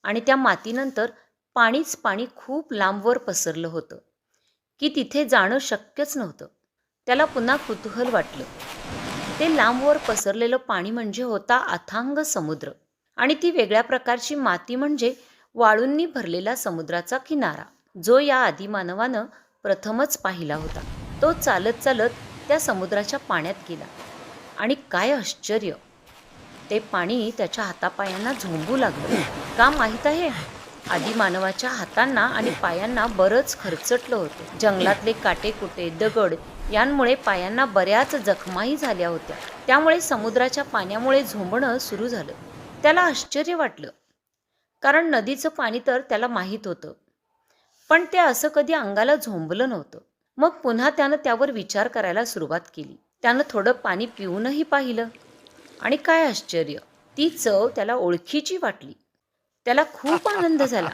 आणि त्या मातीनंतर पाणीच पाणी खूप लांबवर पसरलं होतं की तिथे जाणं शक्यच नव्हतं. त्याला पुन्हा कुतूहल वाटलं. ते लांबवर पसरलेलं पाणी म्हणजे होता अथांग समुद्र आणि ती वेगळ्या प्रकारची माती म्हणजे वाळूंनी भरलेला समुद्राचा किनारा, जो या आदिमानवानं प्रथमच पाहिला होता. तो चालत चालत त्या समुद्राच्या पाण्यात गेला आणि काय आश्चर्य! ते पाणी त्याच्या हातापायांना झोंबू लागलं. का माहीत आहे? आदिमानवाच्या हातांना आणि पायांना बरंच खरचटलं होतं. जंगलातले काटेकुटे, दगड यांमुळे पायांना बऱ्याच जखमाही झाल्या होत्या. त्यामुळे समुद्राच्या पाण्यामुळे झोंबणं सुरू झालं. त्याला आश्चर्य वाटलं, कारण नदीचं पाणी तर त्याला माहीत होतं, पण ते असं कधी अंगाला झोंबलं नव्हतं. मग पुन्हा त्यानं त्यावर विचार करायला सुरुवात केली. त्यानं थोडं पाणी पिऊनही पाहिलं आणि काय आश्चर्य! ती चव त्याला ओळखीची वाटली. त्याला खूप आनंद झाला.